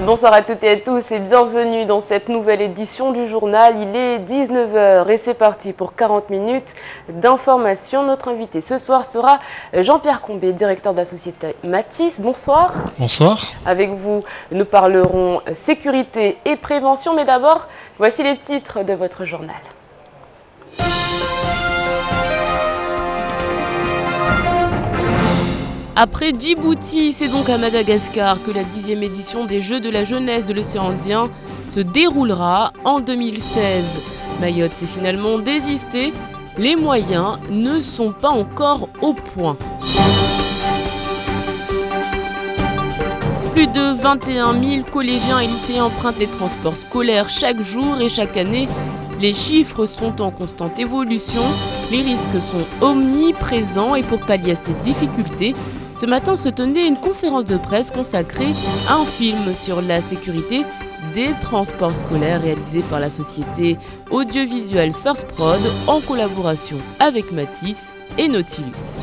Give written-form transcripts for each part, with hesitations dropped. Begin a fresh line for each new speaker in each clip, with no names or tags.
Bonsoir à toutes et à tous et bienvenue dans cette nouvelle édition du journal. Il est 19 h et c'est parti pour 40 minutes d'information. Notre invité ce soir sera Jean-Pierre Combet, directeur de la société Mathis. Bonsoir.
Bonsoir.
Avec vous, nous parlerons sécurité et prévention, mais d'abord, voici les titres de votre journal. Après Djibouti, c'est donc à Madagascar que la 10e édition des Jeux de la jeunesse de l'océan Indien se déroulera en 2016. Mayotte s'est finalement désistée, les moyens ne sont pas encore au point. Plus de 21 000 collégiens et lycéens empruntent les transports scolaires chaque jour et chaque année. Les chiffres sont en constante évolution, les risques sont omniprésents et pour pallier à ces difficultés, ce matin se tenait une conférence de presse consacrée à un film sur la sécurité des transports scolaires réalisé par la société audiovisuelle First Prod en collaboration avec Mathis et Nautilus.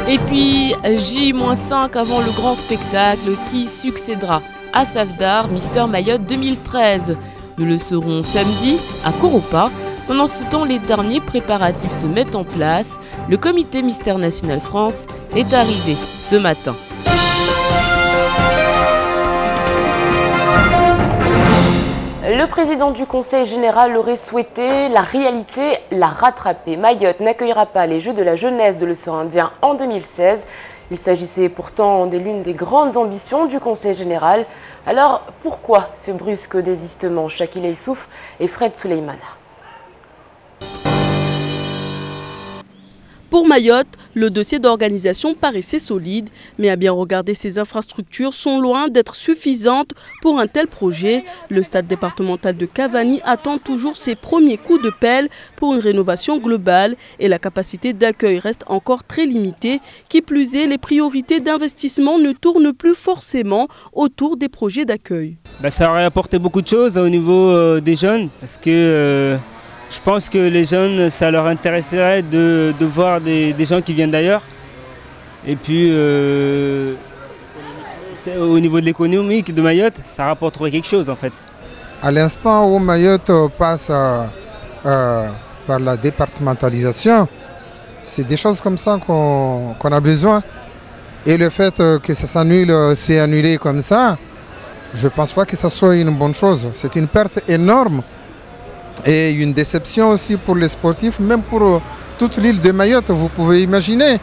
Et puis J-5 avant le grand spectacle qui succédera à Safdar Mister Mayotte 2013. Nous le saurons samedi à Koropa. Pendant ce temps, les derniers préparatifs se mettent en place. Le comité Mystère National France est arrivé ce matin. Le président du Conseil général aurait souhaité la réalité la rattraper. Mayotte n'accueillera pas les Jeux de la jeunesse de l'océan Indien en 2016. Il s'agissait pourtant de l'une des grandes ambitions du Conseil général. Alors pourquoi ce brusque désistement? Shakil Issouf et Fred Souleymana.
Pour Mayotte, le dossier d'organisation paraissait solide, mais à bien regarder, ces infrastructures sont loin d'être suffisantes pour un tel projet. Le stade départemental de Cavani attend toujours ses premiers coups de pelle pour une rénovation globale et la capacité d'accueil reste encore très limitée. Qui plus est, les priorités d'investissement ne tournent plus forcément autour des projets d'accueil.
Ça aurait apporté beaucoup de choses au niveau des jeunes parce que je pense que les jeunes, ça leur intéresserait de voir des gens qui viennent d'ailleurs. Et puis, au niveau de l'économique de Mayotte, ça rapporterait quelque chose en fait.
À l'instant où Mayotte passe par la départementalisation, c'est des choses comme ça qu'on a besoin. Et le fait que ça s'annule, c'est annulé comme ça, je ne pense pas que ça soit une bonne chose. C'est une perte énorme. Et une déception aussi pour les sportifs, même pour toute l'île de Mayotte, vous pouvez imaginer.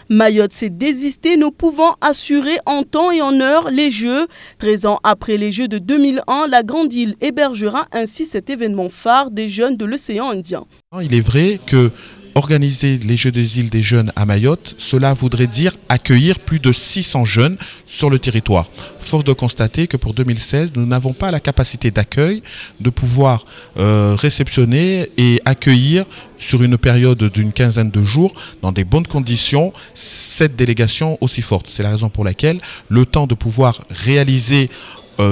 Mayotte s'est désistée, ne pouvant assurer en temps et en heure les Jeux. 13 ans après les Jeux de 2001, la Grande Île hébergera ainsi cet événement phare des jeunes de l'océan Indien.
Il est vrai que organiser les Jeux des îles des jeunes à Mayotte, cela voudrait dire accueillir plus de 600 jeunes sur le territoire. Force de constater que pour 2016, nous n'avons pas la capacité d'accueil de pouvoir réceptionner et accueillir sur une période d'une quinzaine de jours, dans des bonnes conditions, cette délégation aussi forte. C'est la raison pour laquelle le temps de pouvoir réaliser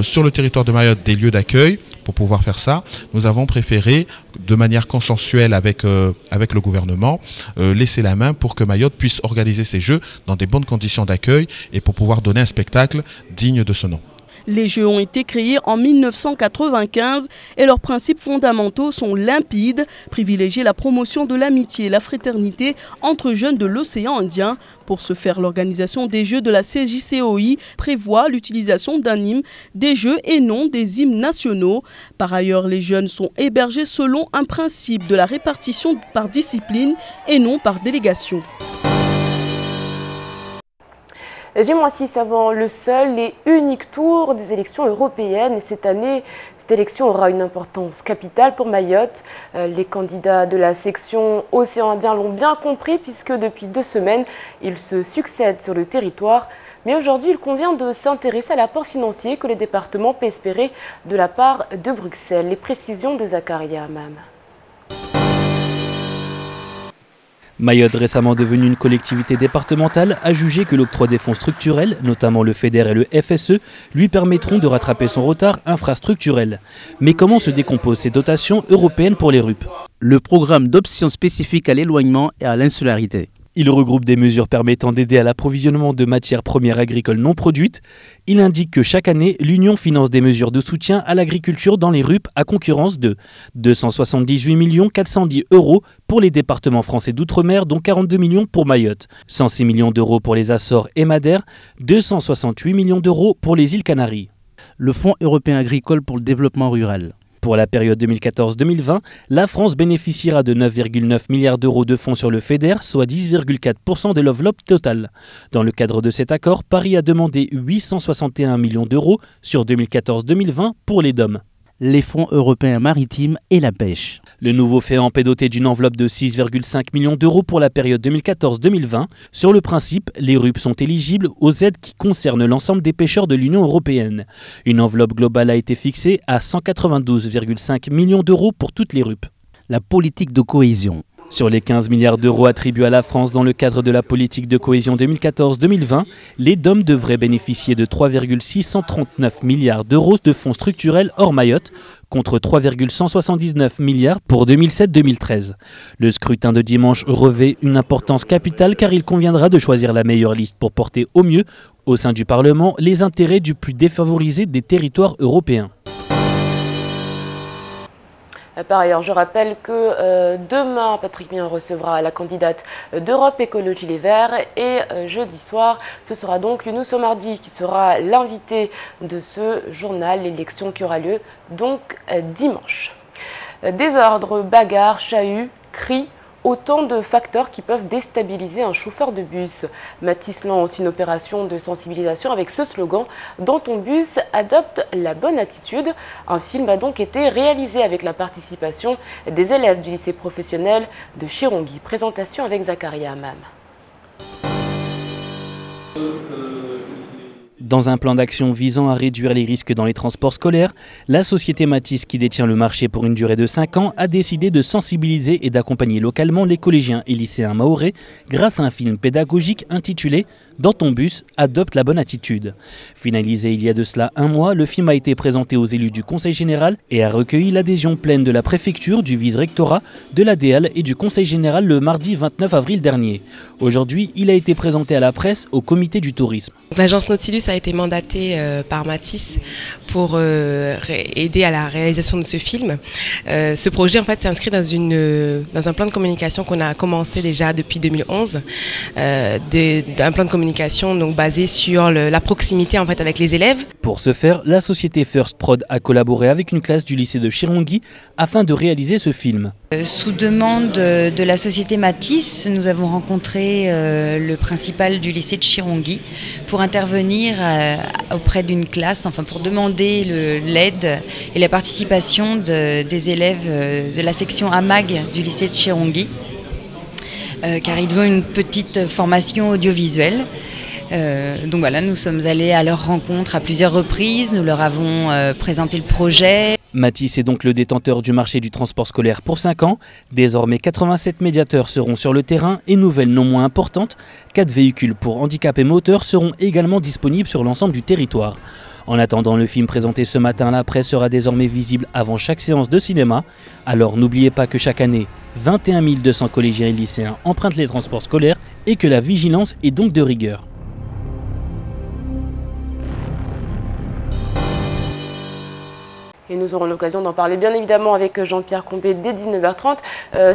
sur le territoire de Mayotte des lieux d'accueil, pour pouvoir faire ça, nous avons préféré, de manière consensuelle avec le gouvernement, laisser la main pour que Mayotte puisse organiser ses Jeux dans des bonnes conditions d'accueil et pour pouvoir donner un spectacle digne de ce nom.
Les Jeux ont été créés en 1995 et leurs principes fondamentaux sont limpides, privilégier la promotion de l'amitié et la fraternité entre jeunes de l'océan Indien. Pour ce faire, l'organisation des Jeux de la CJCOI prévoit l'utilisation d'un hymne des Jeux et non des hymnes nationaux. Par ailleurs, les jeunes sont hébergés selon un principe de la répartition par discipline et non par délégation.
J-6 avant le seul et unique tour des élections européennes. Et cette année, cette élection aura une importance capitale pour Mayotte. Les candidats de la section Océan Indien l'ont bien compris puisque depuis 2 semaines, ils se succèdent sur le territoire. Mais aujourd'hui, il convient de s'intéresser à l'apport financier que les départements peuvent espérer de la part de Bruxelles. Les précisions de Zakaria Amam.
Mayotte, récemment devenue une collectivité départementale, a jugé que l'octroi des fonds structurels, notamment le FEDER et le FSE, lui permettront de rattraper son retard infrastructurel. Mais comment se décomposent ces dotations européennes pour les RUP?
Le programme d'options spécifiques à l'éloignement et à l'insularité.
Il regroupe des mesures permettant d'aider à l'approvisionnement de matières premières agricoles non produites. Il indique que chaque année, l'Union finance des mesures de soutien à l'agriculture dans les RUP à concurrence de 278 410 € pour les départements français d'outre-mer, dont 42 millions pour Mayotte, 106 millions d'euros pour les Açores et Madère, 268 millions d'euros pour les îles Canaries.
Le Fonds européen agricole pour le développement rural.
Pour la période 2014-2020, la France bénéficiera de 9,9 milliards d'euros de fonds sur le FEDER, soit 10,4% de l'enveloppe totale. Dans le cadre de cet accord, Paris a demandé 861 millions d'euros sur 2014-2020 pour les DOM.
Les fonds européens maritimes et la pêche.
Le nouveau FEAMP est doté d'une enveloppe de 6,5 millions d'euros pour la période 2014-2020. Sur le principe, les RUP sont éligibles aux aides qui concernent l'ensemble des pêcheurs de l'Union européenne. Une enveloppe globale a été fixée à 192,5 millions d'euros pour toutes les RUP.
La politique de cohésion.
Sur les 15 milliards d'euros attribués à la France dans le cadre de la politique de cohésion 2014-2020, les DOM devraient bénéficier de 3,639 milliards d'euros de fonds structurels hors Mayotte, contre 3,179 milliards pour 2007-2013. Le scrutin de dimanche revêt une importance capitale car il conviendra de choisir la meilleure liste pour porter au mieux, au sein du Parlement, les intérêts du plus défavorisé des territoires européens.
Par ailleurs, je rappelle que demain, Patrick Mian recevra la candidate d'Europe Écologie Les Verts et jeudi soir, ce sera donc Younous Omardi qui sera l'invité de ce journal, l'élection qui aura lieu donc dimanche. Désordre, bagarre, chahut, cris, autant de facteurs qui peuvent déstabiliser un chauffeur de bus. Mathis lance une opération de sensibilisation avec ce slogan « Dans ton bus, adopte la bonne attitude ». Un film a donc été réalisé avec la participation des élèves du lycée professionnel de Chirongui. Présentation avec Zakaria Hammam.
Dans un plan d'action visant à réduire les risques dans les transports scolaires, la société Mathis, qui détient le marché pour une durée de 5 ans, a décidé de sensibiliser et d'accompagner localement les collégiens et lycéens mahorais grâce à un film pédagogique intitulé « Dans ton bus, adopte la bonne attitude ». Finalisé il y a de cela un mois, le film a été présenté aux élus du Conseil général et a recueilli l'adhésion pleine de la préfecture, du vice-rectorat, de l'ADL et du Conseil général le mardi 29 avril dernier. Aujourd'hui, il a été présenté à la presse au comité du tourisme.
L'agence Nautilus a été mandatée par Mathis pour aider à la réalisation de ce film. Ce projet en fait s'inscrit dans un plan de communication qu'on a commencé déjà depuis 2011, un plan de communication donc basé sur la proximité en fait avec les élèves.
Pour ce faire, la société First Prod a collaboré avec une classe du lycée de Chirongui afin de réaliser ce film.
Sous demande de la société Mathis, nous avons rencontré le principal du lycée de Chirongui pour intervenir auprès d'une classe, enfin pour demander l'aide et la participation des élèves de la section AMAG du lycée de Chirongui, car ils ont une petite formation audiovisuelle. Donc voilà, nous sommes allés à leur rencontre à plusieurs reprises, nous leur avons présenté le projet.
Mathis est donc le détenteur du marché du transport scolaire pour 5 ans. Désormais, 87 médiateurs seront sur le terrain et nouvelle non moins importante, 4 véhicules pour handicap et moteurs seront également disponibles sur l'ensemble du territoire. En attendant, le film présenté ce matin à la presse sera désormais visible avant chaque séance de cinéma. Alors n'oubliez pas que chaque année, 21 200 collégiens et lycéens empruntent les transports scolaires et que la vigilance est donc de rigueur.
Et nous aurons l'occasion d'en parler bien évidemment avec Jean-Pierre Combé dès 19h30.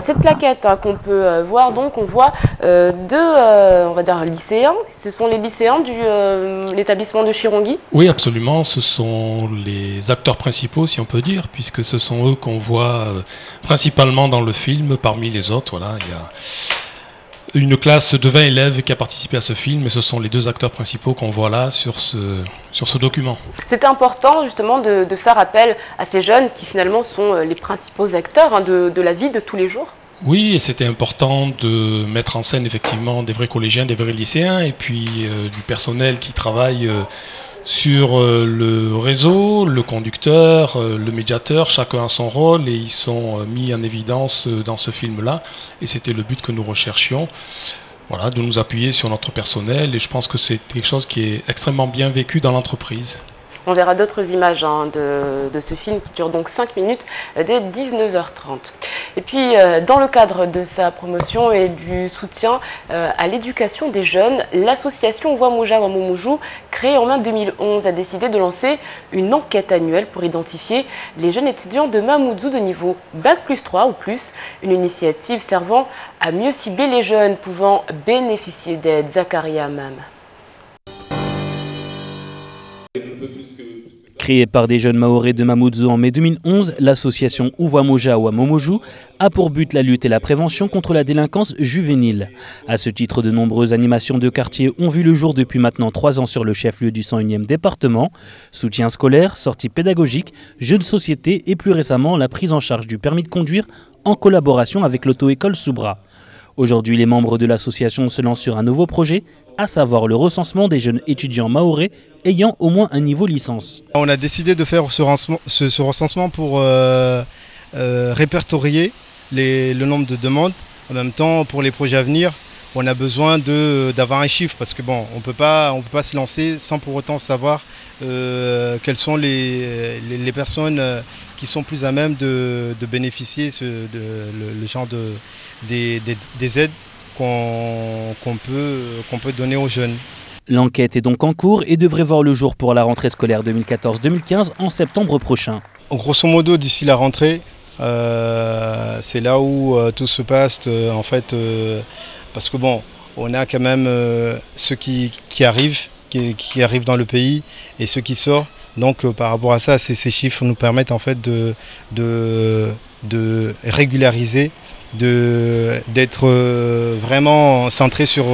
Cette plaquette qu'on peut voir, donc on voit deux, on va dire, lycéens. Ce sont les lycéens de l'établissement de Chirongui?
Oui, absolument. Ce sont les acteurs principaux, si on peut dire, puisque ce sont eux qu'on voit principalement dans le film, parmi les autres. Voilà, il y a une classe de 20 élèves qui a participé à ce film, et ce sont les deux acteurs principaux qu'on voit là sur ce document. C'était
important justement de faire appel à ces jeunes qui finalement sont les principaux acteurs de la vie de tous les jours.
Oui, et c'était important de mettre en scène effectivement des vrais collégiens, des vrais lycéens, et puis du personnel qui travaille sur le réseau, le conducteur, le médiateur, chacun a son rôle, et ils sont mis en évidence dans ce film-là, et c'était le but que nous recherchions, voilà, de nous appuyer sur notre personnel, et je pense que c'est quelque chose qui est extrêmement bien vécu dans l'entreprise.
On verra d'autres images de ce film qui dure donc 5 minutes dès 19h30. Et puis, dans le cadre de sa promotion et du soutien à l'éducation des jeunes, l'association Wamoja Wamomojou, créée en mai 2011, a décidé de lancer une enquête annuelle pour identifier les jeunes étudiants de Mamoudzou de niveau Bac+3 ou plus, une initiative servant à mieux cibler les jeunes pouvant bénéficier d'aide. Zakaria Mam.
Créée par des jeunes Mahorais de Mamoudzou en mai 2011, l'association Uwamoja Wamomojou a pour but la lutte et la prévention contre la délinquance juvénile. À ce titre, de nombreuses animations de quartier ont vu le jour depuis maintenant 3 ans sur le chef-lieu du 101e département. Soutien scolaire, sorties pédagogiques, jeux de société et plus récemment la prise en charge du permis de conduire en collaboration avec l'auto-école Soubra. Aujourd'hui, les membres de l'association se lancent sur un nouveau projet, à savoir le recensement des jeunes étudiants mahorais ayant au moins un niveau licence.
On a décidé de faire ce recensement pour répertorier le nombre de demandes. En même temps, pour les projets à venir, on a besoin d'avoir un chiffre parce que bon, on peut pas se lancer sans pour autant savoir quelles sont les personnes qui sont plus à même de bénéficier le genre des aides qu'on peut donner aux jeunes.
L'enquête est donc en cours et devrait voir le jour pour la rentrée scolaire 2014-2015 en septembre prochain.
Grosso modo, d'ici la rentrée, c'est là où tout se passe en fait, parce que bon, on a quand même ceux qui arrivent dans le pays et ceux qui sortent. Donc par rapport à ça, ces chiffres nous permettent en fait de régulariser, d'être vraiment centré sur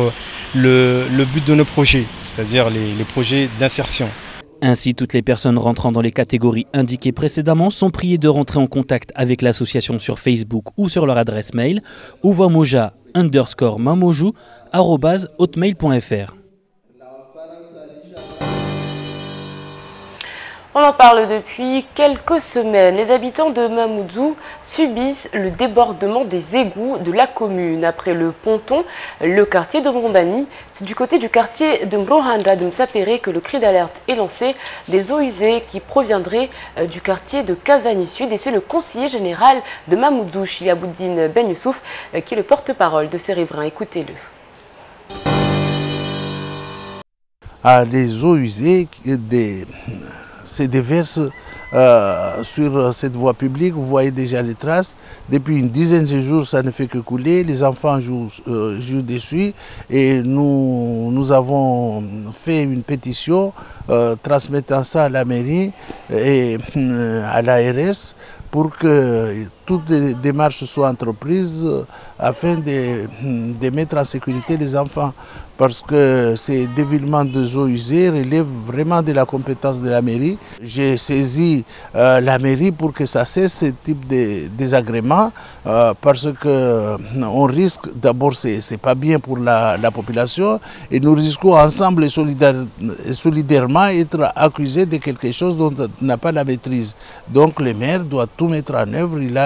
le but de nos projets, c'est-à-dire les projets d'insertion.
Ainsi, toutes les personnes rentrant dans les catégories indiquées précédemment sont priées de rentrer en contact avec l'association sur Facebook ou sur leur adresse mail uwamoja_mamojou@hotmail.fr.
On en parle depuis quelques semaines. Les habitants de Mamoudzou subissent le débordement des égouts de la commune. Après le ponton, le quartier de Mrombani, c'est du côté du quartier de Mrohandra de Msapere que le cri d'alerte est lancé des eaux usées qui proviendraient du quartier de Cavani Sud. Et c'est le conseiller général de Mamoudzou, Chiaboudine Ben Youssouf, qui est le porte-parole de ces riverains. Écoutez-le.
Les eaux usées se déverse sur cette voie publique. Vous voyez déjà les traces. Depuis une dizaine de jours, ça ne fait que couler. Les enfants jouent dessus. Et nous avons fait une pétition transmettant ça à la mairie et à l'ARS pour que toutes les démarches soient entreprises afin de mettre en sécurité les enfants. Parce que ces dévilements de eaux usées relèvent vraiment de la compétence de la mairie. J'ai saisi la mairie pour que ça cesse ce type de désagréments parce qu'on risque, d'abord c'est pas bien pour la population et nous risquons ensemble et solidairement être accusés de quelque chose dont on n'a pas la maîtrise. Donc le maire doit tout mettre en œuvre, il y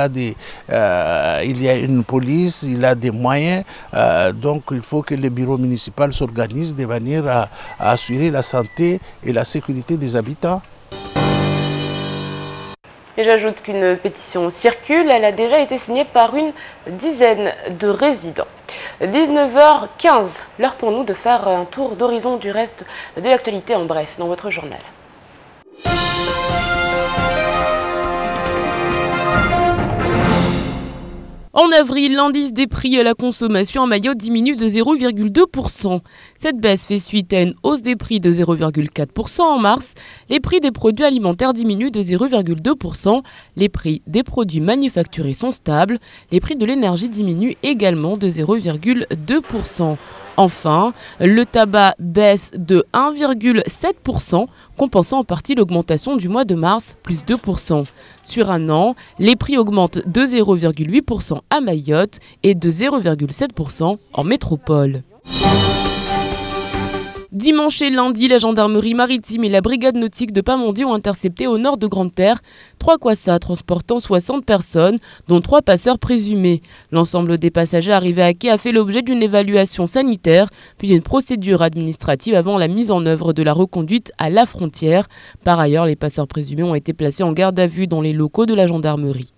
a une police, il a des moyens, donc il faut que le bureau municipal s'organise de manière à assurer la santé et la sécurité des habitants.
Et j'ajoute qu'une pétition circule, elle a déjà été signée par une dizaine de résidents. 19h15, l'heure pour nous de faire un tour d'horizon du reste de l'actualité en bref dans votre journal. En avril, l'indice des prix à la consommation à Mayotte diminue de 0,2%. Cette baisse fait suite à une hausse des prix de 0,4% en mars. Les prix des produits alimentaires diminuent de 0,2%. Les prix des produits manufacturés sont stables. Les prix de l'énergie diminuent également de 0,2%. Enfin, le tabac baisse de 1,7%, compensant en partie l'augmentation du mois de mars, plus 2%. Sur un an, les prix augmentent de 0,8% à Mayotte et de 0,7% en métropole. Dimanche et lundi, la gendarmerie maritime et la brigade nautique de Pamandzi ont intercepté au nord de Grande-Terre 3 kwassa transportant 60 personnes, dont 3 passeurs présumés. L'ensemble des passagers arrivés à quai a fait l'objet d'une évaluation sanitaire, puis d'une procédure administrative avant la mise en œuvre de la reconduite à la frontière. Par ailleurs, les passeurs présumés ont été placés en garde à vue dans les locaux de la gendarmerie.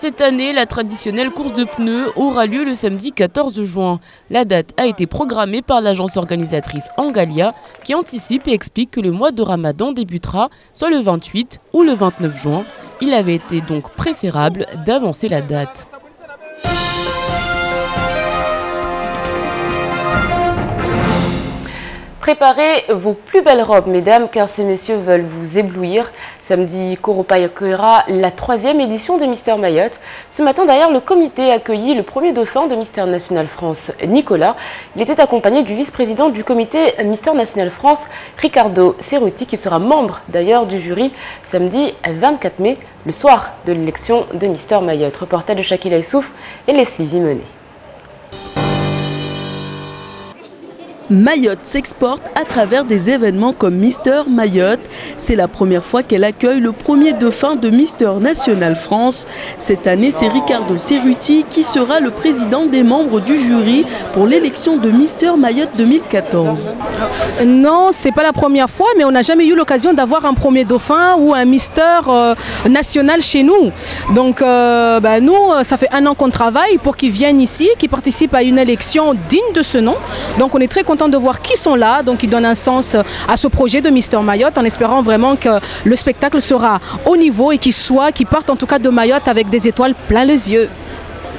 Cette année, la traditionnelle course de pneus aura lieu le samedi 14 juin. La date a été programmée par l'agence organisatrice Angalia qui anticipe et explique que le mois de Ramadan débutera soit le 28 ou le 29 juin. Il avait été donc préférable d'avancer la date. Préparez vos plus belles robes, mesdames, car ces messieurs veulent vous éblouir. Samedi, Koropa accueillera la 3e édition de Mister Mayotte. Ce matin, d'ailleurs, le comité a accueilli le premier dauphin de Mister National France, Nicolas. Il était accompagné du vice-président du comité Mister National France, Ricardo Cerruti, qui sera membre d'ailleurs du jury samedi 24 mai, le soir de l'élection de Mister Mayotte. Reportage de Shakila Issouf et Leslie Vimonet.
Mayotte s'exporte à travers des événements comme Mister Mayotte. C'est la première fois qu'elle accueille le premier dauphin de Mister National France. Cette année, c'est Ricardo Cerruti qui sera le président des membres du jury pour l'élection de Mister Mayotte 2014.
Non, c'est pas la première fois, mais on n'a jamais eu l'occasion d'avoir un premier dauphin ou un Mister National chez nous. Donc nous, ça fait 1 an qu'on travaille pour qu'ils viennent ici, qu'ils participent à une élection digne de ce nom. Donc on est très content de voir qui sont là, donc ils donnent un sens à ce projet de Mister Mayotte en espérant vraiment que le spectacle sera au niveau et qu'il parte en tout cas de Mayotte avec des étoiles plein les yeux.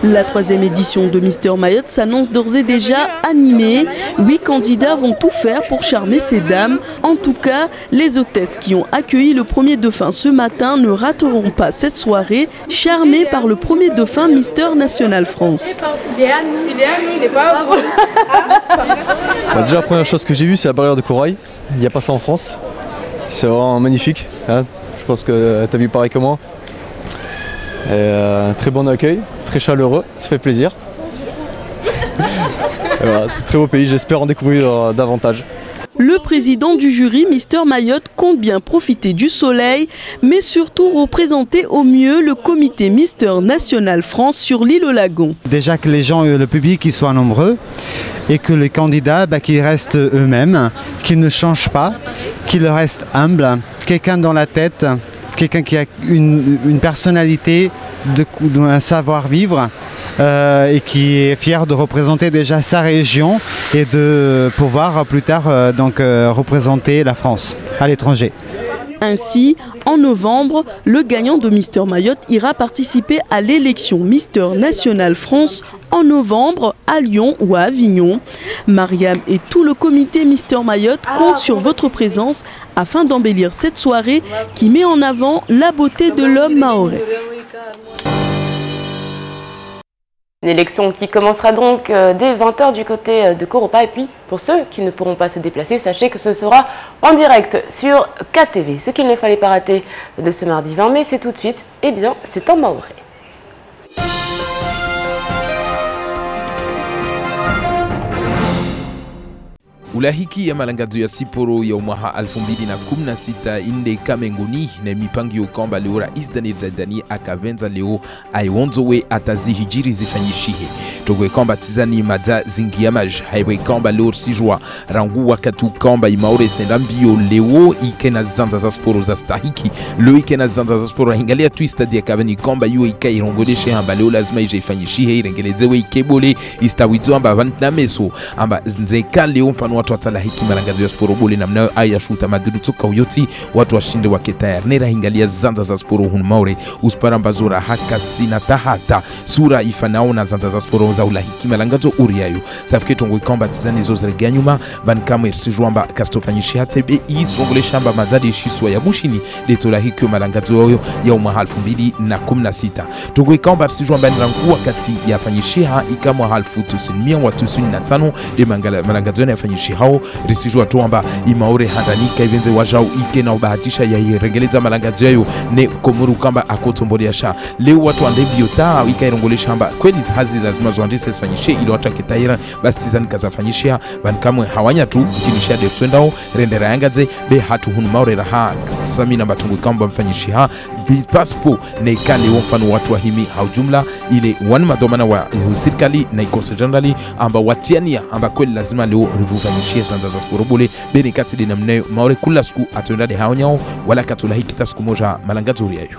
La 3e édition de Mister Mayotte s'annonce d'ores et déjà animée. 8 candidats vont tout faire pour charmer ces dames. En tout cas, les hôtesses qui ont accueilli le premier dauphin ce matin ne rateront pas cette soirée, charmées par le premier dauphin Mister National France.
Il est pas
déjà, la première chose que j'ai vue, c'est la barrière de corail. Il n'y a pas ça en France. C'est vraiment magnifique. Hein. Je pense que tu as vu pareil que moi. Un très bon accueil, très chaleureux, ça fait plaisir. Voilà, très beau pays, j'espère en découvrir davantage.
Le président du jury, Mister Mayotte, compte bien profiter du soleil, mais surtout représenter au mieux le comité Mister National France sur l'île aux Lagons.
Déjà que les gens, le public, ils soient nombreux et que les candidats, qu'ils restent eux-mêmes, qu'ils ne changent pas, qu'ils restent humbles, quelqu'un dans la tête, quelqu'un qui a une personnalité, un savoir-vivre et qui est fier de représenter déjà sa région et de pouvoir plus tard représenter la France à l'étranger.
Ainsi, en novembre, le gagnant de Mister Mayotte ira participer à l'élection Mister National France en novembre à Lyon ou à Avignon. Mariam et tout le comité Mister Mayotte comptent sur votre présence afin d'embellir cette soirée qui met en avant la beauté de l'homme mahorais.
Une élection qui commencera donc dès 20h du côté de Koropa. Et puis, pour ceux qui ne pourront pas se déplacer, sachez que ce sera en direct sur KTV. Ce qu'il ne fallait pas rater de ce mardi 20 mai, c'est tout de suite, eh bien, c'est en mahorais.
Ulahiki ya malangazo ya Siporo ya mwaka 2016 inde kamengoni na mipangio kwamba leo Rais Daniel Zaidani akavenza leo aionzowe atazihijiri zifanyishihe togwe kwamba tizani madza zingiamaj haiwe kwamba leo sijwa rangu wakatu kwamba imaure sendambio leo ikena zanza za sporo za stahiki leo ikena zanza za sporo hingalia twista dia kavani kwamba yu ikairongodeshe amba leo lazima ifanyishihe irengelezewe ikebole istawizo amba vantnameso amba nzeka leo mfano watu watala hiki malangazo ya sporo bole na mnayo aya shuta madirutuka uyoti watu washinde waketayar nera hingalia zanza za sporo hun maure usparambazura haka sina tahata sura ifanaona zanza za sporo za ula hiki malangazo uriayo safike tongo ikomba tizani zo zirega nyuma bankamu ersijwamba kastofanyishi hatebe isrongole shamba mazadi shiswa ya bushini leto la hiki malangazo ya umwa 2016 tongo ikomba ersijwamba nirangu wakati ya fanyishiha ikamwa 1995 de malangazo ya fanyishiha wafanyishi hao risijua tu amba imaore handanika ivenze wajao ike na ubahatisha ya irengeleza malangazo yayo ne komuru kamba akotombolia sha leo watu andebiota ikairongolesha amba kweli hazi lazima zoandise sifanyishe ili watu akitaira basi tizani kazafanyishia bankamwe hawanya tu kinisha de twendao rendera yangaze be hatu hunu maore raha sami na batungu kamba mfanyishia paspo ne kale mfano watu wa himi haujumla ile wani madomana wa serikali na ikosa generali amba watiania amba kweli lazima leo rivufanyishia zanza za sporobole beni kati dina mnayo maore kula siku atuendade haonyao wala katulahi kita siku moja malangazuri yayo.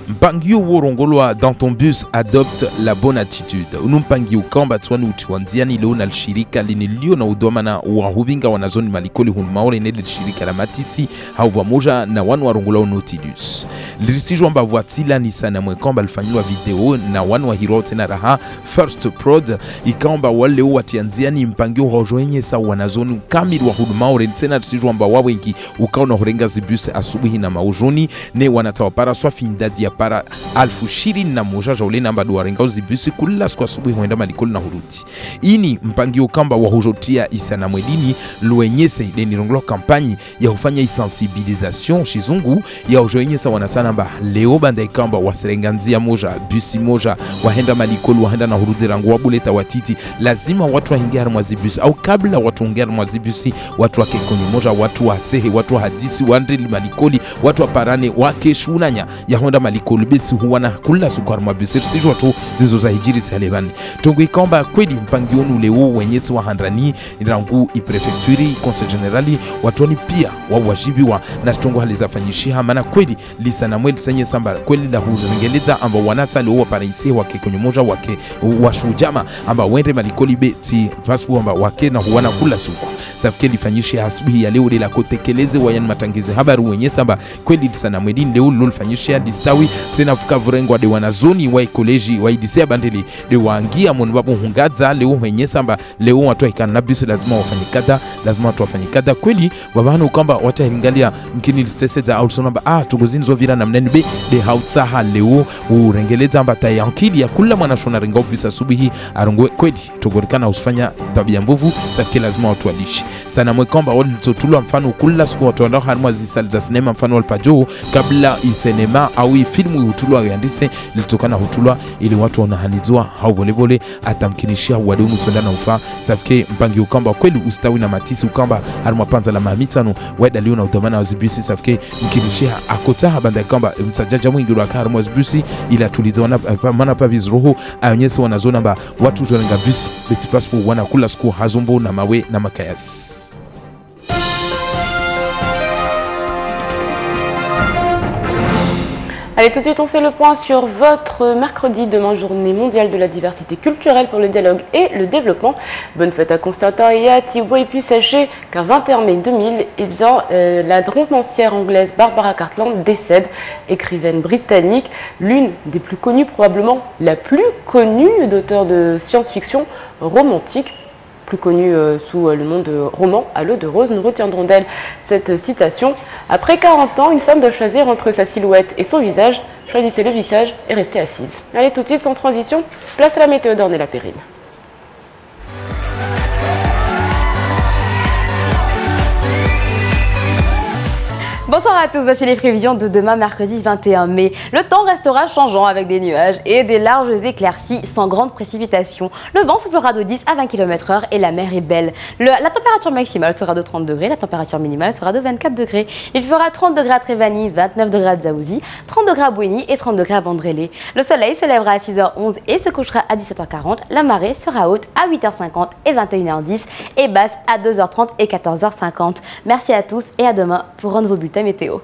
Mpangio worongolwa dans ton bus adopte la bonne attitude. Unumpangio kamba twani utiwanziani leo na shirika linilio na udomana wa hubinga wanazoni malikoli hunmaore nede shirika la matisi hauwa moja na wanu warongolwa unotidus. Lirisijwa mba vuatila ni sana mwekamba alifanyilwa video na wanu wa hiro tena raha First Prod ikamba wale watianziani mpangio hojoenye sa wanazoni kamili wa hunmaore tena lisijwa mba wawengi ukaona horenga zibus asubuhi na maujoni ne wanatawapara swafi indadi ya para alfu shirini na moja jaule namba duwarenga uzibisi kula siku asubuhi huenda malikoli na huruti. Ini mpangio kamba wa hujotia isa na mwedini luenyese deni ronglo kampanyi ya hufanya isensibilisation shizungu ya hujoenyesa wanatana mba leo banda kamba waserenganzia moja busi moja wahenda malikoli wahenda na huruti rangu wabuleta watiti lazima watu wa hingia harmwazibusi au kabla watu hingia harmwazibusi watu wake konyo moja watu wa tehe watu wa hadisi wandeli malikoli watu wa parane wake shunanya ya honda malikoli betsi huwana kula sukar mabisir sijwa tu zizo za hijiri talebani tongo ikamba kweli mpangionu leo wenyeti wa handrani rangu iprefecturi conseil generali watoni pia wawajibiwa na tongo halizafanyishia maana kweli lisana mweli senye samba kweli la hurengeleza amba wanata leo waparaisi wake kwenye moja wake washujama amba wende malikoli betsi paspo amba wake na huwana kula suku safike lifanyishia asubuhi ya leo la kotekeleze wayan matangize habari wenye samba kweli lisana mweli leo lolifanyishia distawi tena fuka vurengo de wanazoni wa koleji wa idisia bandeli de waangia monibabu hungaza leo wenye samba leo watu ikana na bisu lazima wafanyikada lazima watu wafanyikada kweli babano kamba watahingalia mkini listeseza au sonamba tugozini zo vira na mneni be de hautsaha leo urengeleza amba tayankili ya kula mwanashona renga ofisa subuhi arongwe kweli tugorikana usifanya tabia mbovu safike lazima watu wadishi sana mwekamba wali totulwa mfano kula siku watu wandaho harmwa zisali za sinema mfano walpajo kabla isenema au filmu hutulwa yandise litokana hutulwa ili watu wanahanizwa hau volebole atamkinishia wadunu tuendana ufa safike mpangi ukamba kweli ustawi na matisi ukamba harma panza la mahamitano weda liyo na utamana wazibisi safike mkinishia akotaha banda kamba msajaja mwingi waka harma wazibisi ila tuliza wana pa vizroho ayonyesi wanazona mba watu tuwarenga bisi beti paspo wana kula siku hazumbo na mawe na makayasi.
Allez, tout de suite, on fait le point sur votre mercredi, demain, journée mondiale de la diversité culturelle pour le dialogue et le développement. Bonne fête à Constantin et à Thibaut. Et puis, sachez qu'à 21 mai 2000, la romancière anglaise Barbara Cartland décède, écrivaine britannique, l'une des plus connues, probablement la plus connue d'auteurs de science-fiction romantique, plus connue sous le nom de roman à l'eau de rose. Nous retiendrons d'elle cette citation. Après 40 ans, une femme doit choisir entre sa silhouette et son visage. Choisissez le visage et restez assise. Allez, tout de suite, sans transition, place à la météo d'Ornella Périne.
Bonsoir à tous, voici les prévisions de demain mercredi 21 mai. Le temps restera changeant avec des nuages et des larges éclaircies sans grande précipitation. Le vent soufflera de 10 à 20 km/h et la mer est belle. La température maximale sera de 30 degrés, la température minimale sera de 24 degrés. Il fera 30 degrés à Trévani, 29 degrés à Dzaouzi, 30 degrés à Bouéni et 30 degrés à Bandrélé. Le soleil se lèvera à 6h11 et se couchera à 17h40. La marée sera haute à 8h50 et 21h10 et basse à 2h30 et 14h50. Merci à tous et à demain pour rendre vos bulletins météo.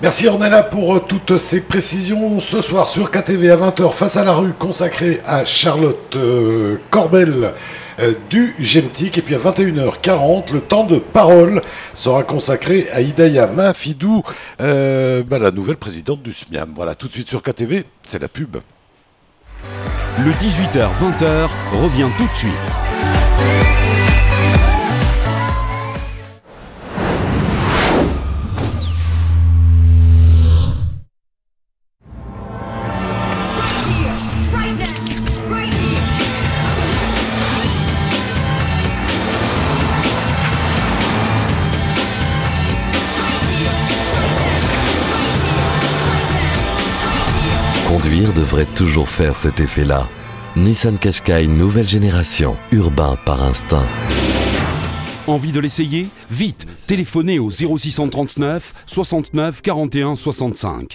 Merci Ornella pour toutes ces précisions. Ce soir sur KTV à 20h, Face à la rue, consacré à Charlotte Corbel du GEMTIC. Et puis à 21h40, le temps de parole sera consacré à Hidaya Mahfidou, la nouvelle présidente du SMIAM. Voilà, tout de suite sur KTV, c'est la pub.
Le 18h-20h revient tout de suite.
Conduire devrait toujours faire cet effet-là. Nissan Qashqai nouvelle génération, urbain par instinct.
Envie de l'essayer? Vite, téléphonez au 0639 69 41 65.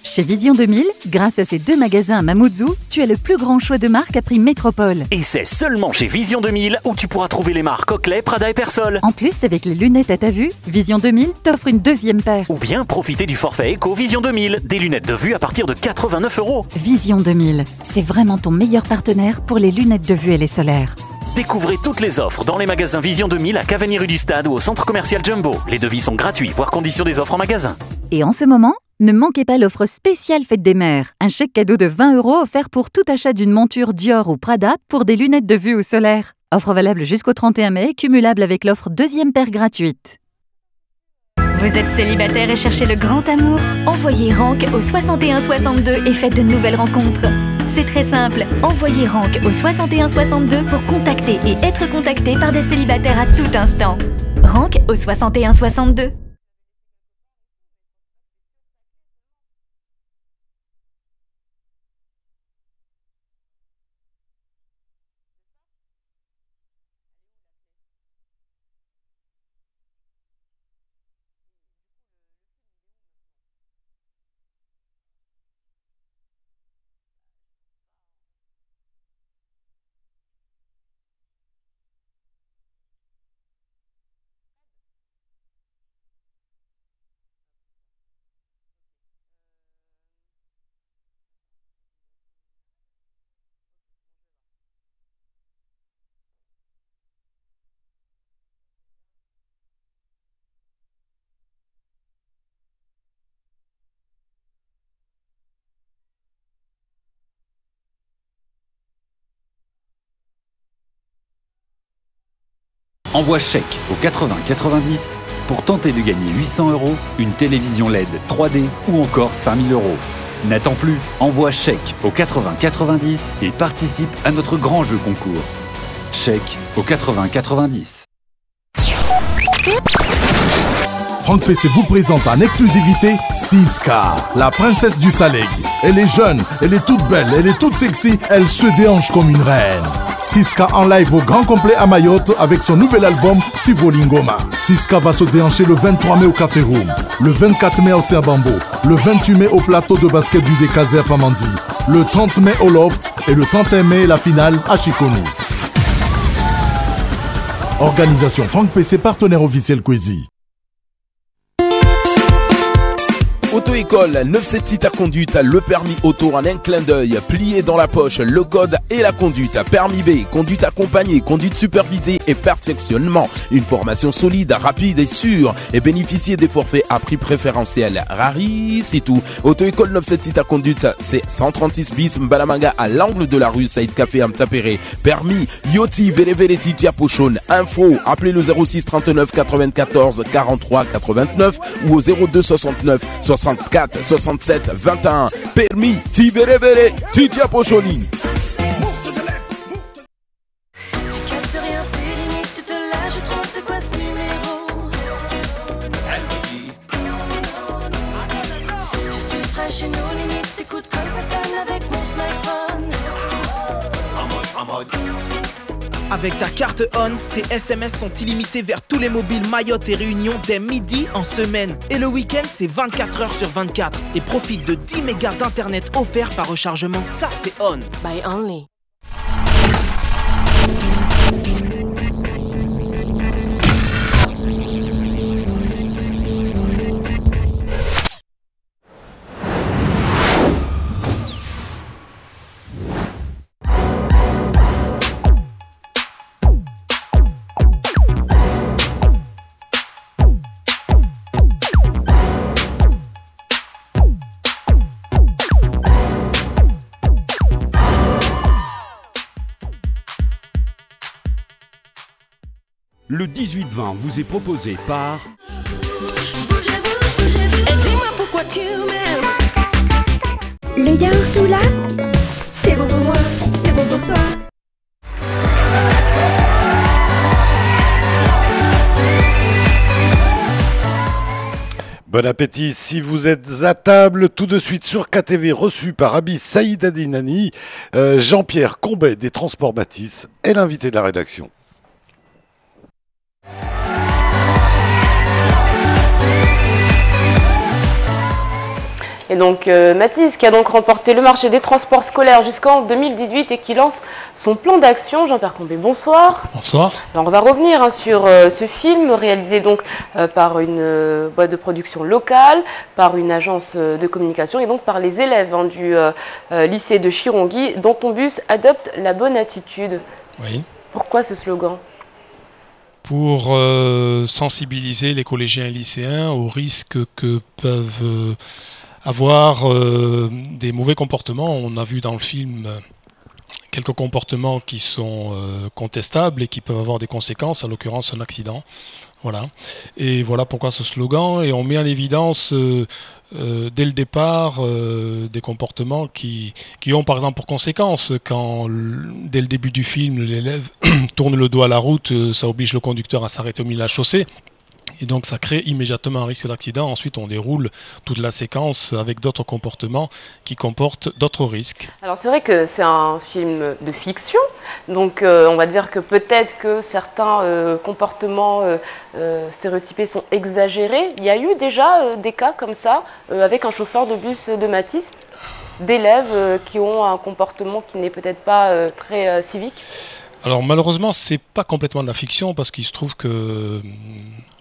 Chez Vision 2000, grâce à ces 2 magasins à Mamoudzou, tu as le plus grand choix de marques à prix métropole.
Et c'est seulement chez Vision 2000 où tu pourras trouver les marques Oakley, Prada et Persol.
En plus, avec les lunettes à ta vue, Vision 2000 t'offre une 2e paire.
Ou bien profiter du forfait Eco Vision 2000, des lunettes de vue à partir de 89 €.
Vision 2000, c'est vraiment ton meilleur partenaire pour les lunettes de vue et les solaires.
Découvrez toutes les offres dans les magasins Vision 2000 à Cavani rue du Stade ou au centre commercial Jumbo. Les devis sont gratuits, voire conditions des offres en magasin.
Et en ce moment, ne manquez pas l'offre spéciale Fête des Mères. Un chèque cadeau de 20 € offert pour tout achat d'une monture Dior ou Prada pour des lunettes de vue ou solaire. Offre valable jusqu'au 31 mai, cumulable avec l'offre 2e paire gratuite.
Vous êtes célibataire et cherchez le grand amour? Envoyez Rank au 6162 et faites de nouvelles rencontres. C'est très simple, envoyez Rank au 6162 pour contacter et être contacté par des célibataires à tout instant. Rank au 6162.
Envoie chèque au 80 90 pour tenter de gagner 800 €, une télévision LED 3D ou encore 5000 €. N'attends plus, envoie chèque au 80 90 et participe à notre grand jeu concours. Chèque au 80 90.
Franck PC vous présente en exclusivité Siska, la princesse du Saleg. Elle est jeune, elle est toute belle, elle est toute sexy, elle se déhanche comme une reine. Siska en live au grand complet à Mayotte avec son nouvel album Tivolingoma. Siska va se déhancher le 23 mai au Café Room, le 24 mai au Serbambo, le 28 mai au plateau de basket du Décazé à Pamandi, le 30 mai au Loft et le 31 mai la finale à Chikoni. Organisation Franck PC, partenaire officiel Kwezi.
Auto-école 976 à conduite, le permis auto en un clin d'œil, plié dans la poche, le code et la conduite, permis B, conduite accompagnée, conduite supervisée et perfectionnement. Une formation solide, rapide et sûre et bénéficier des forfaits à prix préférentiel. Rari, c'est tout. Auto-école 976 à conduite, c'est 136 bis Mbalamanga à l'angle de la rue Saïd Café Amtsapéré. Permis Yoti Veleveleti Diapochon. Info, appelez le 06 39 94 43 89 ou au 02 69 64 67 21. Permis Tiberevere Titia Pochoni.
Tu captes rien, tes limites, tu te lâches trop, c'est quoi ce numéro? Je suis fraîche et nos limites, t'écoutes comme ça sonne avec mon smartphone.
Avec ta carte ON, tes SMS sont illimités vers tous les mobiles Mayotte et Réunion dès midi en semaine. Et le week-end, c'est 24 heures sur 24. Et profite de 10 mégas d'internet offerts par rechargement. Ça, c'est ON.
By Only.
Le 18-20 vous est proposé par...
Et dis-moi pourquoi tu m'aimes.
Le yaourt tout là, c'est bon pour moi, c'est bon pour toi.
Bon appétit si vous êtes à table. Tout de suite sur KTV, reçu par Abi Saïd Adinani, Jean-Pierre Combet des Transports Matisse est l'invité de la rédaction.
Et donc Matisse qui a donc remporté le marché des transports scolaires jusqu'en 2018 et qui lance son plan d'action. Jean-Pierre Combet, bonsoir.
Bonsoir.
Alors on va revenir sur ce film réalisé donc par une boîte de production locale, par une agence de communication et donc par les élèves du lycée de Chirongui. Dans ton bus, adopte la bonne attitude.
Oui.
Pourquoi ce slogan ?
Pour sensibiliser les collégiens et lycéens aux risques que peuvent avoir des mauvais comportements. On a vu dans le film quelques comportements qui sont contestables et qui peuvent avoir des conséquences, en l'occurrence un accident. Voilà. Et voilà pourquoi ce slogan. Et on met en évidence dès le départ des comportements qui ont par exemple pour conséquence quand dès le début du film l'élève tourne le dos à la route, ça oblige le conducteur à s'arrêter au milieu de la chaussée. Et donc ça crée immédiatement un risque d'accident. Ensuite on déroule toute la séquence avec d'autres comportements qui comportent d'autres risques.
Alors c'est vrai que c'est un film de fiction, donc on va dire que peut-être que certains comportements stéréotypés sont exagérés. Il y a eu déjà des cas comme ça avec un chauffeur de bus de Matisse, d'élèves qui ont un comportement qui n'est peut-être pas très civique.
Alors malheureusement, c'est pas complètement de la fiction parce qu'il se trouve que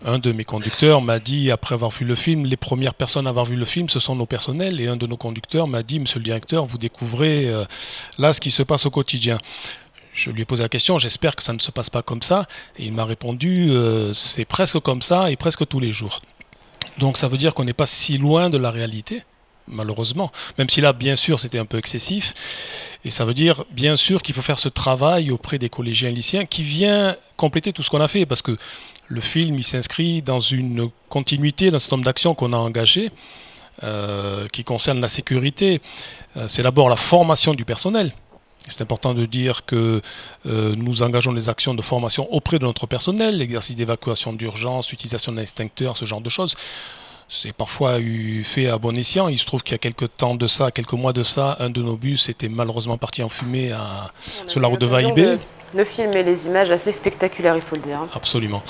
un de mes conducteurs m'a dit, après avoir vu le film, les premières personnes à avoir vu le film, ce sont nos personnels. Et un de nos conducteurs m'a dit, monsieur le directeur, vous découvrez là ce qui se passe au quotidien. Je lui ai posé la question, j'espère que ça ne se passe pas comme ça. Et il m'a répondu, c'est presque comme ça et presque tous les jours. Donc ça veut dire qu'on n'est pas si loin de la réalité, malheureusement. Même si là, bien sûr, c'était un peu excessif. Et ça veut dire, bien sûr, qu'il faut faire ce travail auprès des collégiens et lycéens qui vient compléter tout ce qu'on a fait. Parce que le film, il s'inscrit dans une continuité d'un certain nombre d'actions qu'on a engagées qui concernent la sécurité. C'est d'abord la formation du personnel. C'est important de dire que nous engageons des actions de formation auprès de notre personnel, l'exercice d'évacuation d'urgence, utilisation d'extincteurs, ce genre de choses. C'est parfois fait à bon escient. Il se trouve qu'il y a quelques mois de ça, un de nos bus était malheureusement parti en fumée sur la route de Vaïbé.
Le film et les images assez spectaculaires, il faut le dire.
Absolument.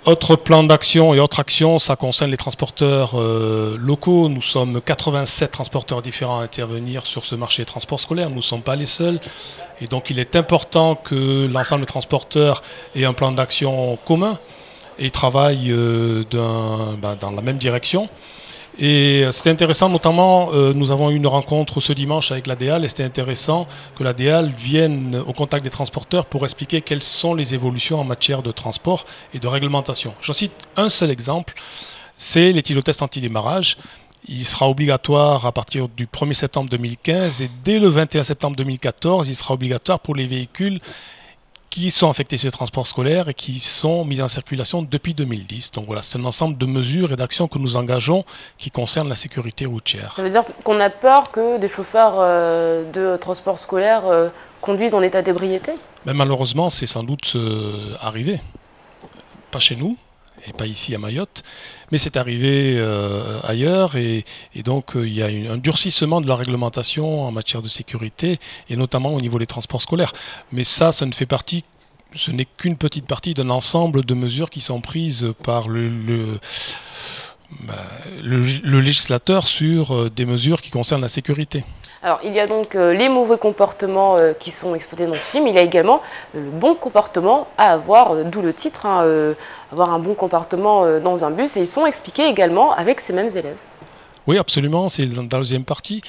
Autre plan d'action et autre action, ça concerne les transporteurs locaux. Nous sommes 87 transporteurs différents à intervenir sur ce marché des transports scolaires. Nous ne sommes pas les seuls. Et donc il est important que l'ensemble des transporteurs ait un plan d'action commun et travaillent dans la même direction. Et c'était intéressant, notamment, nous avons eu une rencontre ce dimanche avec l'ADEAL, et c'était intéressant que l'ADEAL vienne au contact des transporteurs pour expliquer quelles sont les évolutions en matière de transport et de réglementation. J'en cite un seul exemple, c'est l'éthylotest anti-démarrage. Il sera obligatoire à partir du 1er septembre 2015, et dès le 21 septembre 2014, il sera obligatoire pour les véhicules qui sont affectés sur le transport scolaire et qui sont mis en circulation depuis 2010. Donc voilà, c'est un ensemble de mesures et d'actions que nous engageons qui concernent la sécurité routière.
Ça veut dire qu'on a peur que des chauffeurs de transport scolaire conduisent en état d'ébriété ?
Mais malheureusement, c'est sans doute arrivé. Pas chez nous, et pas ici à Mayotte, mais c'est arrivé ailleurs, et donc il y a un durcissement de la réglementation en matière de sécurité, et notamment au niveau des transports scolaires. Mais ça ce n'est qu'une petite partie d'un ensemble de mesures qui sont prises par le législateur sur des mesures qui concernent la sécurité.
Alors, il y a donc les mauvais comportements qui sont exploités dans ce film. Il y a également le bon comportement à avoir, d'où le titre, avoir un bon comportement dans un bus. Et ils sont expliqués également avec ces mêmes élèves.
Oui, absolument, c'est dans la deuxième partie.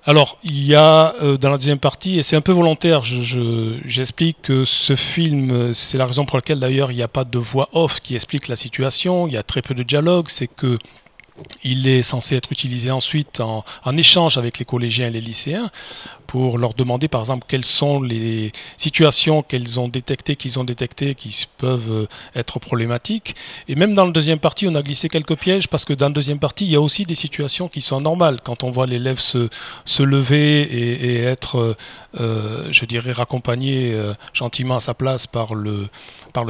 Alors, il y a dans la deuxième partie, et c'est un peu volontaire, j'explique que ce film, c'est la raison pour laquelle d'ailleurs il n'y a pas de voix off qui explique la situation, il y a très peu de dialogue, c'est que Il est censé être utilisé ensuite en échange avec les collégiens et les lycéens pour leur demander par exemple quelles sont les situations qu'ils ont détectées qui peuvent être problématiques. Et même dans la deuxième partie, on a glissé quelques pièges parce que dans la deuxième partie, il y a aussi des situations qui sont normales. Quand on voit l'élève se lever et être, je dirais, raccompagné gentiment à sa place par le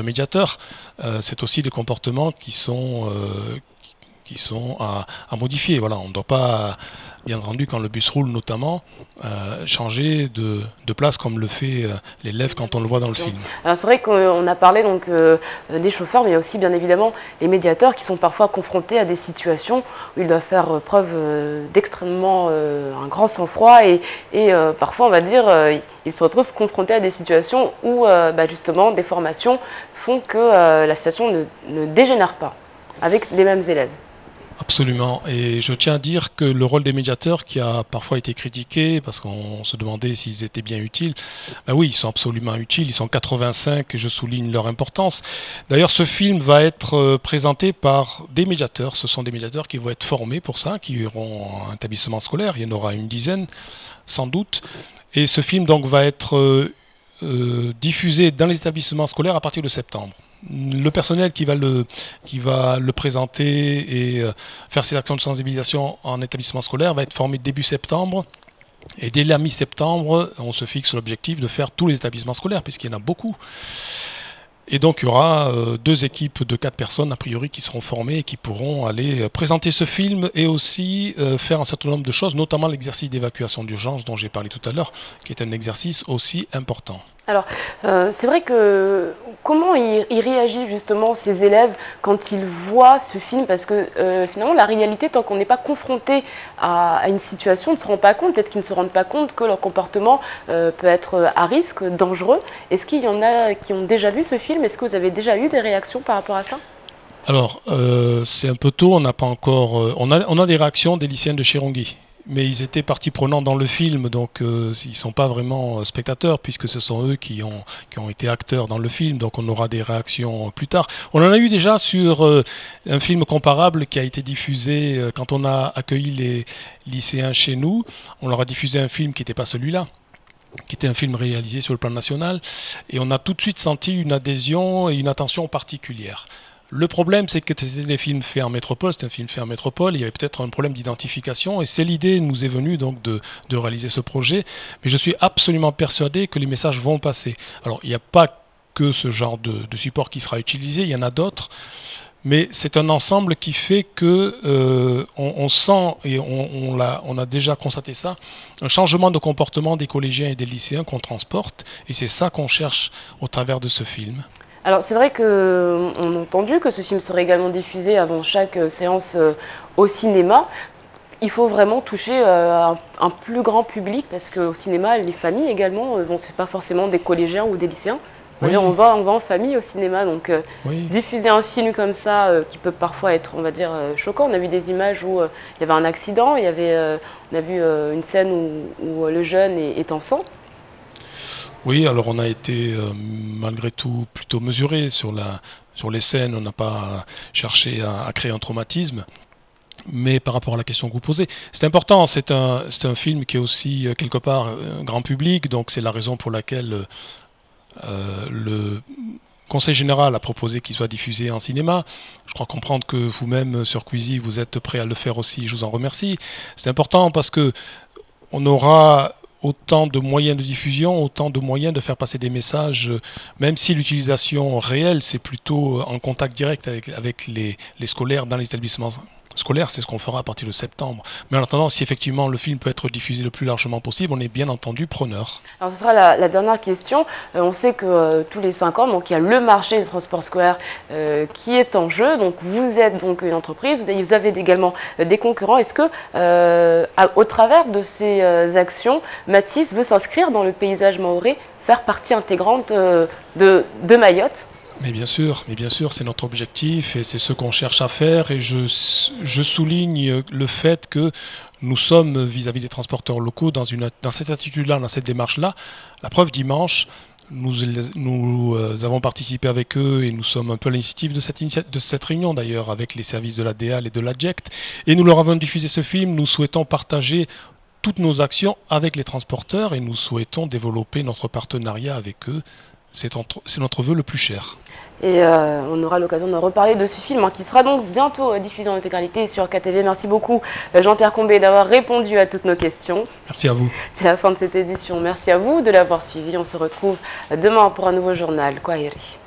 médiateur, c'est aussi des comportements qui sont à modifier. Voilà, on ne doit pas, bien entendu, quand le bus roule notamment, changer de place comme le fait l'élève quand on le voit dans le film.
Alors c'est vrai qu'on a parlé donc des chauffeurs, mais il y a aussi bien évidemment les médiateurs qui sont parfois confrontés à des situations où ils doivent faire preuve d'extrêmement un grand sang-froid et parfois on va dire ils se retrouvent confrontés à des situations où justement des formations font que la situation ne dégénère pas avec les mêmes élèves.
Absolument, et je tiens à dire que le rôle des médiateurs qui a parfois été critiqué parce qu'on se demandait s'ils étaient bien utiles, oui, ils sont absolument utiles, ils sont 85 et je souligne leur importance. D'ailleurs, ce film va être présenté par des médiateurs, ce sont des médiateurs qui vont être formés pour ça, qui iront en établissement scolaire, il y en aura une dizaine sans doute, et ce film donc va être diffusé dans les établissements scolaires à partir de septembre. Le personnel qui va le présenter et faire ses actions de sensibilisation en établissement scolaire va être formé début septembre. Et dès la mi-septembre, on se fixe l'objectif de faire tous les établissements scolaires, puisqu'il y en a beaucoup. Et donc il y aura 2 équipes de 4 personnes a priori qui seront formées et qui pourront aller présenter ce film et aussi faire un certain nombre de choses, notamment l'exercice d'évacuation d'urgence dont j'ai parlé tout à l'heure, qui est un exercice aussi important.
Alors, c'est vrai que comment ils réagissent justement ces élèves quand ils voient ce film? Parce que finalement, la réalité, tant qu'on n'est pas confronté à une situation, on ne se rend pas compte, peut-être qu'ils ne se rendent pas compte que leur comportement peut être à risque, dangereux. Est-ce qu'il y en a qui ont déjà vu ce film? Est-ce que vous avez déjà eu des réactions par rapport à ça?
Alors, c'est un peu tôt, on n'a pas encore... on a des réactions des lycéens de Chirongui. Mais ils étaient partie prenante dans le film, donc ils ne sont pas vraiment spectateurs, puisque ce sont eux qui ont été acteurs dans le film, donc on aura des réactions plus tard. On en a eu déjà sur un film comparable qui a été diffusé quand on a accueilli les lycéens chez nous. On leur a diffusé un film qui n'était pas celui-là, qui était un film réalisé sur le plan national, et on a tout de suite senti une adhésion et une attention particulière. Le problème, c'est que c'était des films faits en métropole, c'était un film fait en métropole, il y avait peut-être un problème d'identification, et c'est l'idée nous est venue donc de réaliser ce projet, mais je suis absolument persuadé que les messages vont passer. Alors, il n'y a pas que ce genre de support qui sera utilisé, il y en a d'autres, mais c'est un ensemble qui fait que on sent, et on a déjà constaté ça, un changement de comportement des collégiens et des lycéens qu'on transporte, et c'est ça qu'on cherche au travers de ce film.
Alors c'est vrai qu'on a entendu que ce film serait également diffusé avant chaque séance au cinéma. Il faut vraiment toucher un plus grand public parce qu'au cinéma, les familles également, c'est pas forcément des collégiens ou des lycéens. Oui. On va en famille au cinéma, donc diffuser un film comme ça qui peut parfois être, on va dire, choquant. On a vu des images où il y avait un accident, on a vu une scène où le jeune est en sang.
Oui, alors on a été malgré tout plutôt mesuré sur les scènes, on n'a pas cherché à créer un traumatisme. Mais par rapport à la question que vous posez, c'est important, c'est un film qui est aussi quelque part grand public, donc c'est la raison pour laquelle le Conseil général a proposé qu'il soit diffusé en cinéma. Je crois comprendre que vous-même sur Quizy, vous êtes prêt à le faire aussi, je vous en remercie. C'est important parce que on aura autant de moyens de diffusion, autant de moyens de faire passer des messages, même si l'utilisation réelle, c'est plutôt en contact direct avec les scolaires dans les établissements scolaires, c'est ce qu'on fera à partir de septembre. Mais en attendant, si effectivement le film peut être diffusé le plus largement possible, on est bien entendu preneur.
Alors ce sera la dernière question. On sait que tous les 5 ans, donc, il y a le marché des transports scolaires qui est en jeu. Donc vous êtes donc une entreprise, vous avez également des concurrents. Est-ce que au travers de ces actions, Matisse veut s'inscrire dans le paysage mahorais, faire partie intégrante de Mayotte ?
Mais bien sûr, c'est notre objectif et c'est ce qu'on cherche à faire. Et je souligne le fait que nous sommes vis-à-vis des transporteurs locaux dans cette attitude-là, dans cette démarche-là. La preuve, dimanche, Nous avons participé avec eux et nous sommes un peu à l'initiative de cette réunion d'ailleurs avec les services de la DEAL et de l'ADJECT. Et nous leur avons diffusé ce film. Nous souhaitons partager toutes nos actions avec les transporteurs et nous souhaitons développer notre partenariat avec eux. C'est notre vœu le plus cher.
Et on aura l'occasion de reparler de ce film qui sera donc bientôt diffusé en intégralité sur KTV. Merci beaucoup Jean-Pierre Combé d'avoir répondu à toutes nos questions.
Merci à vous.
C'est la fin de cette édition. Merci à vous de l'avoir suivi. On se retrouve demain pour un nouveau journal. Kwaheri.